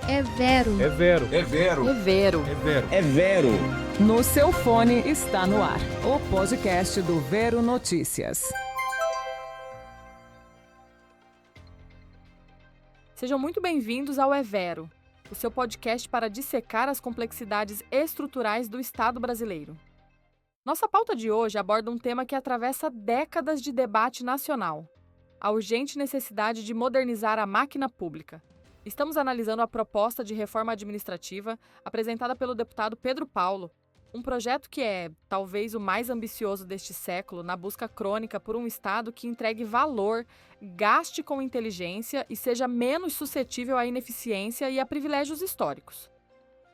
É Vero. É Vero. É Vero. É Vero. É Vero. É Vero. No seu fone está no ar o podcast do Vero Notícias. Sejam muito bem-vindos ao É Vero, o seu podcast para dissecar as complexidades estruturais do Estado brasileiro. Nossa pauta de hoje aborda um tema que atravessa décadas de debate nacional: a urgente necessidade de modernizar a máquina pública. Estamos analisando a proposta de reforma administrativa apresentada pelo deputado Pedro Paulo, um projeto que é, talvez, o mais ambicioso deste século na busca crônica por um Estado que entregue valor, gaste com inteligência e seja menos suscetível à ineficiência e a privilégios históricos.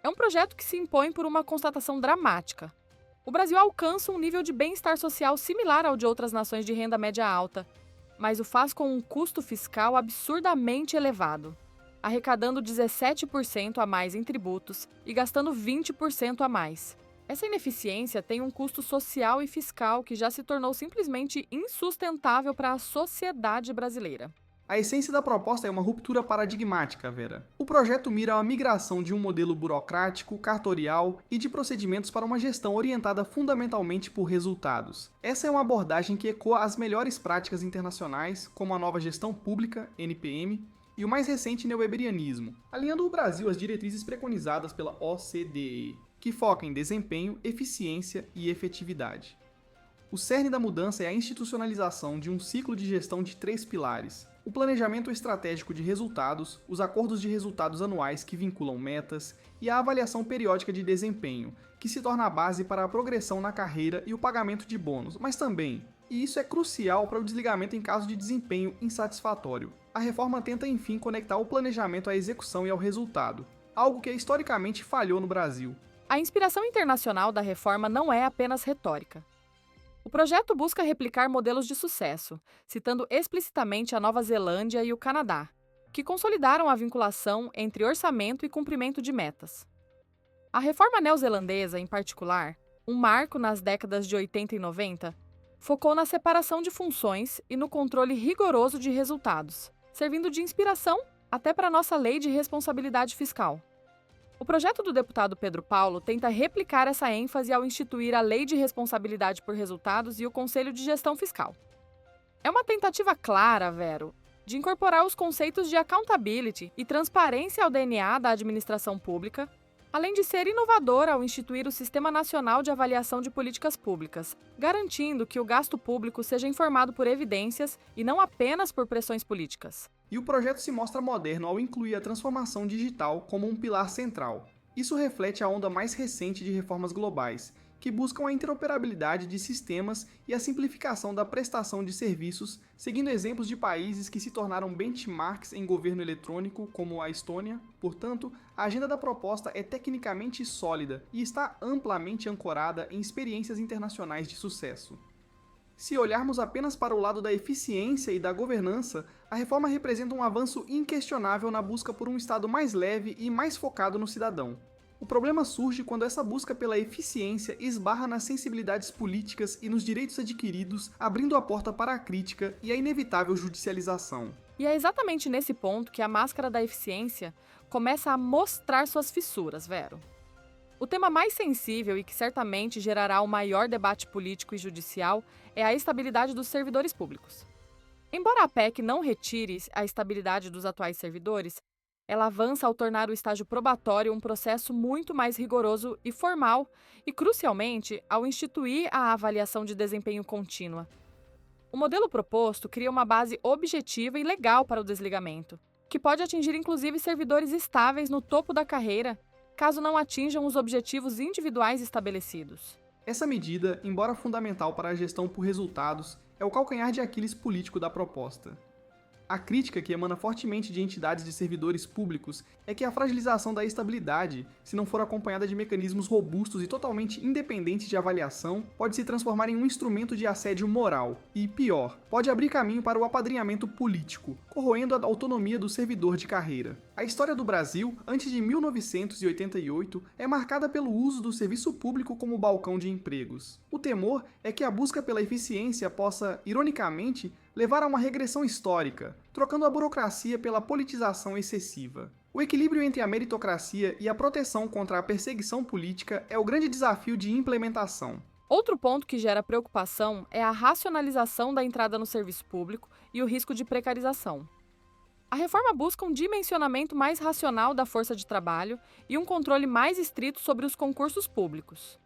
É um projeto que se impõe por uma constatação dramática. O Brasil alcança um nível de bem-estar social similar ao de outras nações de renda média alta, mas o faz com um custo fiscal absurdamente elevado, arrecadando 17% a mais em tributos e gastando 20% a mais. Essa ineficiência tem um custo social e fiscal que já se tornou simplesmente insustentável para a sociedade brasileira. A essência da proposta é uma ruptura paradigmática, Vera. O projeto mira a migração de um modelo burocrático, cartorial e de procedimentos para uma gestão orientada fundamentalmente por resultados. Essa é uma abordagem que ecoa as melhores práticas internacionais, como a nova gestão pública, NPM, e o mais recente neoweberianismo, alinhando o Brasil às diretrizes preconizadas pela OCDE, que foca em desempenho, eficiência e efetividade. O cerne da mudança é a institucionalização de um ciclo de gestão de 3 pilares: o planejamento estratégico de resultados, os acordos de resultados anuais que vinculam metas e a avaliação periódica de desempenho, que se torna a base para a progressão na carreira e o pagamento de bônus, mas também, e isso é crucial para o desligamento em caso de desempenho insatisfatório, a reforma tenta enfim conectar o planejamento à execução e ao resultado, algo que historicamente falhou no Brasil. A inspiração internacional da reforma não é apenas retórica. O projeto busca replicar modelos de sucesso, citando explicitamente a Nova Zelândia e o Canadá, que consolidaram a vinculação entre orçamento e cumprimento de metas. A reforma neozelandesa, em particular, um marco nas décadas de 80 e 90, focou na separação de funções e no controle rigoroso de resultados, servindo de inspiração até para a nossa lei de responsabilidade fiscal. O projeto do deputado Pedro Paulo tenta replicar essa ênfase ao instituir a Lei de Responsabilidade por Resultados e o Conselho de Gestão Fiscal. É uma tentativa clara, Vero, de incorporar os conceitos de accountability e transparência ao DNA da administração pública, além de ser inovador ao instituir o Sistema Nacional de Avaliação de Políticas Públicas, garantindo que o gasto público seja informado por evidências e não apenas por pressões políticas. E o projeto se mostra moderno ao incluir a transformação digital como um pilar central. Isso reflete a onda mais recente de reformas globais, que buscam a interoperabilidade de sistemas e a simplificação da prestação de serviços, seguindo exemplos de países que se tornaram benchmarks em governo eletrônico, como a Estônia. Portanto, a agenda da proposta é tecnicamente sólida e está amplamente ancorada em experiências internacionais de sucesso. Se olharmos apenas para o lado da eficiência e da governança, a reforma representa um avanço inquestionável na busca por um Estado mais leve e mais focado no cidadão. O problema surge quando essa busca pela eficiência esbarra nas sensibilidades políticas e nos direitos adquiridos, abrindo a porta para a crítica e a inevitável judicialização. E é exatamente nesse ponto que a máscara da eficiência começa a mostrar suas fissuras, Vero. O tema mais sensível e que certamente gerará o maior debate político e judicial é a estabilidade dos servidores públicos. Embora a PEC não retire a estabilidade dos atuais servidores, ela avança ao tornar o estágio probatório um processo muito mais rigoroso e formal e, crucialmente, ao instituir a avaliação de desempenho contínua. O modelo proposto cria uma base objetiva e legal para o desligamento, que pode atingir inclusive servidores estáveis no topo da carreira, caso não atinjam os objetivos individuais estabelecidos. Essa medida, embora fundamental para a gestão por resultados, é o calcanhar de Aquiles político da proposta. A crítica que emana fortemente de entidades de servidores públicos é que a fragilização da estabilidade, se não for acompanhada de mecanismos robustos e totalmente independentes de avaliação, pode se transformar em um instrumento de assédio moral e, pior, pode abrir caminho para o apadrinhamento político, corroendo a autonomia do servidor de carreira. A história do Brasil, antes de 1988, é marcada pelo uso do serviço público como balcão de empregos. O temor é que a busca pela eficiência possa, ironicamente, levar a uma regressão histórica, trocando a burocracia pela politização excessiva. O equilíbrio entre a meritocracia e a proteção contra a perseguição política é o grande desafio de implementação. Outro ponto que gera preocupação é a racionalização da entrada no serviço público e o risco de precarização. A reforma busca um dimensionamento mais racional da força de trabalho e um controle mais estrito sobre os concursos públicos.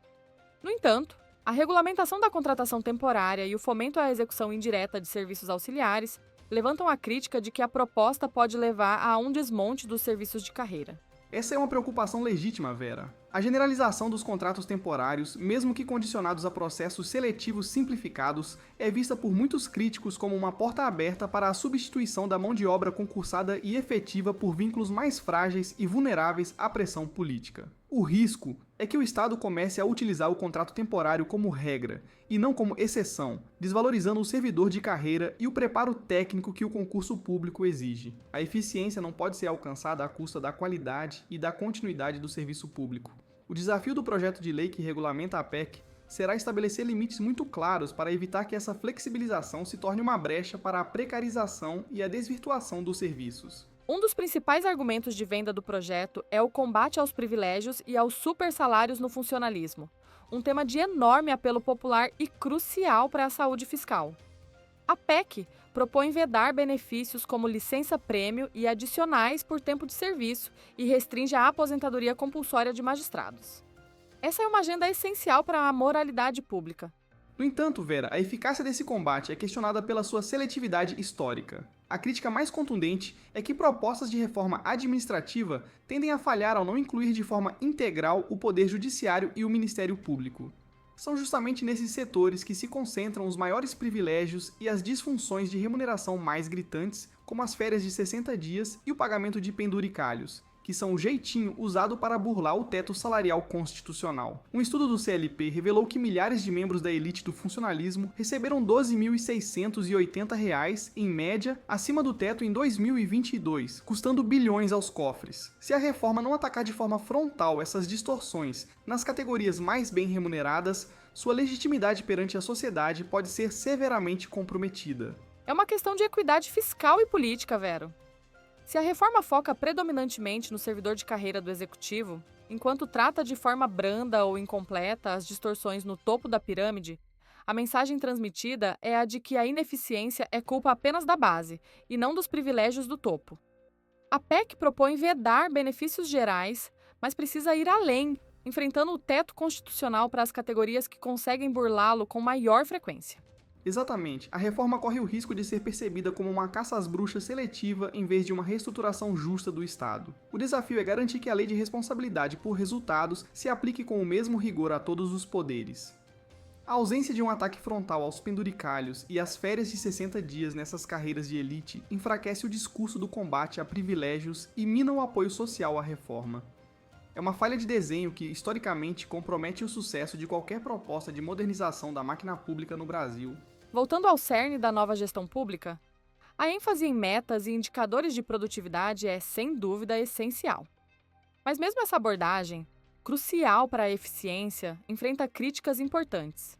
No entanto, a regulamentação da contratação temporária e o fomento à execução indireta de serviços auxiliares levantam a crítica de que a proposta pode levar a um desmonte dos serviços de carreira. Essa é uma preocupação legítima, Vera. A generalização dos contratos temporários, mesmo que condicionados a processos seletivos simplificados, é vista por muitos críticos como uma porta aberta para a substituição da mão de obra concursada e efetiva por vínculos mais frágeis e vulneráveis à pressão política. O risco é que o Estado comece a utilizar o contrato temporário como regra, e não como exceção, desvalorizando o servidor de carreira e o preparo técnico que o concurso público exige. A eficiência não pode ser alcançada à custa da qualidade e da continuidade do serviço público. O desafio do projeto de lei que regulamenta a PEC será estabelecer limites muito claros para evitar que essa flexibilização se torne uma brecha para a precarização e a desvirtuação dos serviços. Um dos principais argumentos de venda do projeto é o combate aos privilégios e aos supersalários no funcionalismo, um tema de enorme apelo popular e crucial para a saúde fiscal. A PEC propõe vedar benefícios como licença-prêmio e adicionais por tempo de serviço e restringe a aposentadoria compulsória de magistrados. Essa é uma agenda essencial para a moralidade pública. No entanto, Vera, a eficácia desse combate é questionada pela sua seletividade histórica. A crítica mais contundente é que propostas de reforma administrativa tendem a falhar ao não incluir de forma integral o Poder Judiciário e o Ministério Público. São justamente nesses setores que se concentram os maiores privilégios e as disfunções de remuneração mais gritantes, como as férias de 60 dias e o pagamento de penduricalhos, que são o jeitinho usado para burlar o teto salarial constitucional. Um estudo do CLP revelou que milhares de membros da elite do funcionalismo receberam R$ 12.680, em média, acima do teto em 2022, custando bilhões aos cofres. Se a reforma não atacar de forma frontal essas distorções nas categorias mais bem remuneradas, sua legitimidade perante a sociedade pode ser severamente comprometida. É uma questão de equidade fiscal e política, Vero. Se a reforma foca predominantemente no servidor de carreira do executivo, enquanto trata de forma branda ou incompleta as distorções no topo da pirâmide, a mensagem transmitida é a de que a ineficiência é culpa apenas da base e não dos privilégios do topo. A PEC propõe vedar benefícios gerais, mas precisa ir além, enfrentando o teto constitucional para as categorias que conseguem burlá-lo com maior frequência. Exatamente, a reforma corre o risco de ser percebida como uma caça às bruxas seletiva em vez de uma reestruturação justa do Estado. O desafio é garantir que a lei de responsabilidade por resultados se aplique com o mesmo rigor a todos os poderes. A ausência de um ataque frontal aos penduricalhos e às férias de 60 dias nessas carreiras de elite enfraquece o discurso do combate a privilégios e mina o apoio social à reforma. É uma falha de desenho que, historicamente, compromete o sucesso de qualquer proposta de modernização da máquina pública no Brasil. Voltando ao cerne da nova gestão pública, a ênfase em metas e indicadores de produtividade é, sem dúvida, essencial. Mas mesmo essa abordagem, crucial para a eficiência, enfrenta críticas importantes.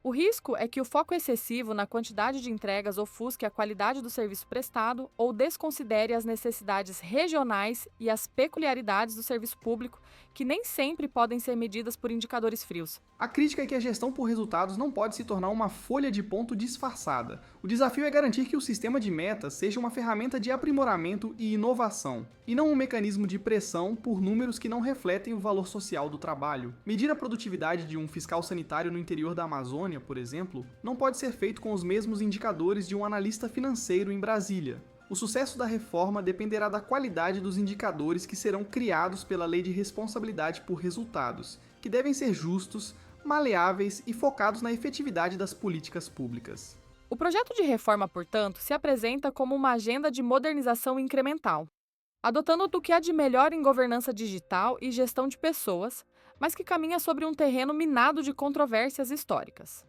O risco é que o foco excessivo na quantidade de entregas ofusque a qualidade do serviço prestado ou desconsidere as necessidades regionais e as peculiaridades do serviço público, que nem sempre podem ser medidas por indicadores frios. A crítica é que a gestão por resultados não pode se tornar uma folha de ponto disfarçada. O desafio é garantir que o sistema de metas seja uma ferramenta de aprimoramento e inovação, e não um mecanismo de pressão por números que não refletem o valor social do trabalho. Medir a produtividade de um fiscal sanitário no interior da Amazônia, por exemplo, não pode ser feito com os mesmos indicadores de um analista financeiro em Brasília. O sucesso da reforma dependerá da qualidade dos indicadores que serão criados pela Lei de Responsabilidade por Resultados, que devem ser justos, maleáveis e focados na efetividade das políticas públicas. O projeto de reforma, portanto, se apresenta como uma agenda de modernização incremental, adotando o que há de melhor em governança digital e gestão de pessoas, mas que caminha sobre um terreno minado de controvérsias históricas.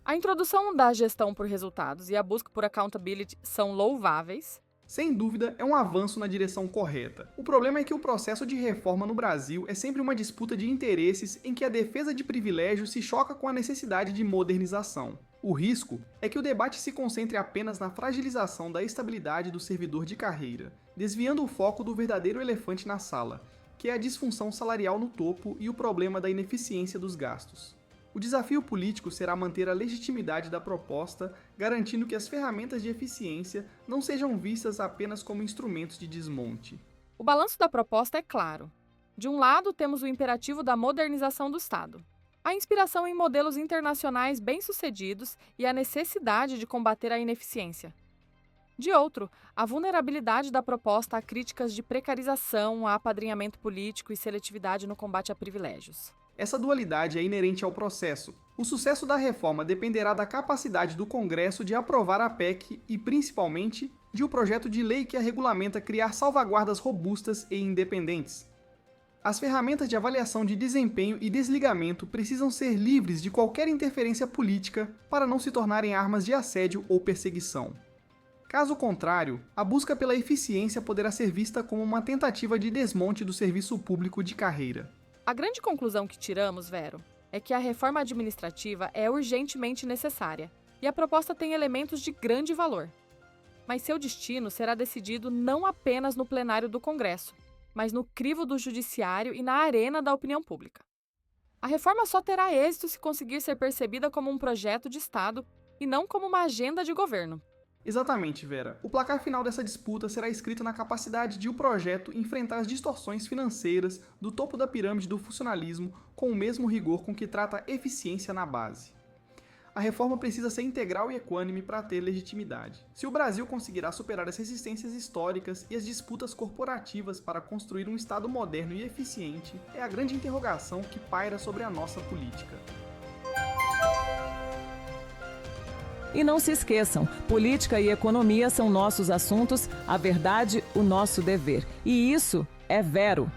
A introdução da gestão por resultados e a busca por accountability são louváveis. Sem dúvida, é um avanço na direção correta. O problema é que o processo de reforma no Brasil é sempre uma disputa de interesses em que a defesa de privilégios se choca com a necessidade de modernização. O risco é que o debate se concentre apenas na fragilização da estabilidade do servidor de carreira, desviando o foco do verdadeiro elefante na sala, que é a disfunção salarial no topo e o problema da ineficiência dos gastos. O desafio político será manter a legitimidade da proposta, garantindo que as ferramentas de eficiência não sejam vistas apenas como instrumentos de desmonte. O balanço da proposta é claro. De um lado, temos o imperativo da modernização do Estado, a inspiração em modelos internacionais bem-sucedidos e a necessidade de combater a ineficiência. De outro, a vulnerabilidade da proposta a críticas de precarização, a apadrinhamento político e seletividade no combate a privilégios. Essa dualidade é inerente ao processo. O sucesso da reforma dependerá da capacidade do Congresso de aprovar a PEC e, principalmente, de um projeto de lei que a regulamenta criar salvaguardas robustas e independentes. As ferramentas de avaliação de desempenho e desligamento precisam ser livres de qualquer interferência política para não se tornarem armas de assédio ou perseguição. Caso contrário, a busca pela eficiência poderá ser vista como uma tentativa de desmonte do serviço público de carreira. A grande conclusão que tiramos, Vero, é que a reforma administrativa é urgentemente necessária e a proposta tem elementos de grande valor. Mas seu destino será decidido não apenas no plenário do Congresso, mas no crivo do judiciário e na arena da opinião pública. A reforma só terá êxito se conseguir ser percebida como um projeto de Estado e não como uma agenda de governo. Exatamente, Vera. O placar final dessa disputa será escrito na capacidade de o projeto enfrentar as distorções financeiras do topo da pirâmide do funcionalismo com o mesmo rigor com que trata a eficiência na base. A reforma precisa ser integral e equânime para ter legitimidade. Se o Brasil conseguirá superar as resistências históricas e as disputas corporativas para construir um Estado moderno e eficiente, é a grande interrogação que paira sobre a nossa política. E não se esqueçam, política e economia são nossos assuntos, a verdade, o nosso dever. E isso é Vero.